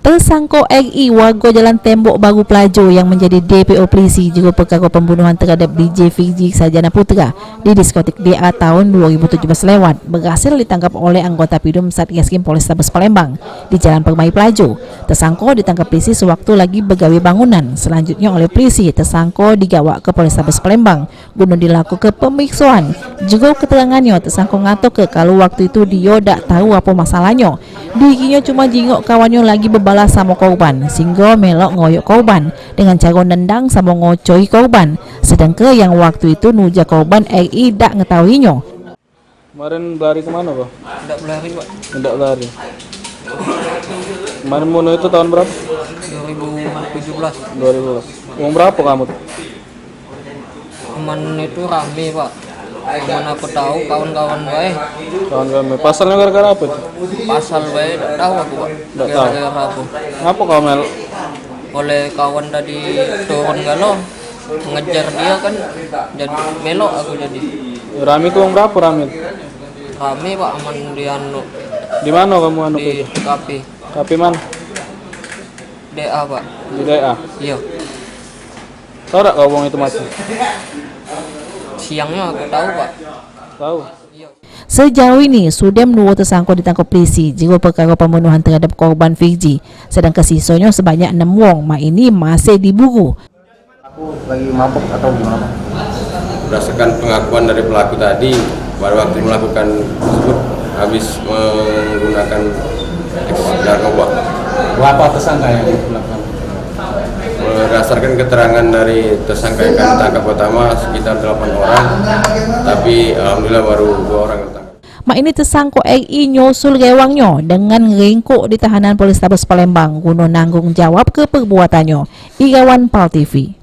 Tersangka RI warga Jalan Tembok Baru Pelajo yang menjadi DPO polisi juga perkara pembunuhan terhadap DJ Fiji Sarjana Putra di diskotik DA tahun 2017 lewat berhasil ditangkap oleh anggota Pidum Satreskrim Polrestabes Palembang di Jalan Permai Pelajo. Tersangka ditangkap polisi sewaktu lagi begawe bangunan. Selanjutnya oleh polisi tersangka digawa ke Polrestabes Palembang guna dilakukan pemeriksaan. Juga keterangannya tersangka ngato ke kalau waktu itu dia tak tahu apa masalahnya. Dirinya cuma jingok kawannya lagi berbalas sama korban sehingga melok ngoyok korban dengan cara nendang sama ngocoi korban, sedangkan yang waktu itu nuja korban RI tak ngetahuinya. Kemarin lari kemana, Pak? Tidak berlari, Pak. Tidak lari. Kemarin bunuh itu tahun berapa? 2017. 2012. Uang berapa kamu tuh? Teman itu rame, Pak. Mana aku tahu kawan-kawan baik. Kawan-kawan. Pasalnya gara-gara apa itu? Pasal baik tidak tahu aku, Pak. Tidak tahu. Gara-gara apa? Ngapa kau mel? Oleh kawan tadi turun galau ngejar dia kan, jadi melok aku jadi. Rami itu uang berapa Rami? Rame, Pak, aman di anu. Di mana kamu anu Di itu? KP. Tapi mana? DA, Pak. Di DA. Iya. Tahu tak kau uang itu mati? Siangnya aku tahu, Pak. Tahu. Iya. Sejauh ini sudah menunggu tersangka ditangkap polisi jika perkara pembunuhan terhadap korban Fiji, sedangkan sisanya sebanyak 6 wong ini masih diburu. Aku lagi mabuk atau gimana? Berdasarkan pengakuan dari pelaku tadi, pada waktu melakukan tersebut habis menggunakan narkoba. Berapa tersangka yang dilakukan? Berdasarkan keterangan dari tersangka yang kami tangkap pertama sekitar 8 orang, tapi alhamdulillah baru 2 orang tertangkap. Ini tersangka RI nyusul rewangnya dengan ringkuk di tahanan Polrestabes Palembang guna nanggung jawab ke perbuatannya. Irawan Pal TV.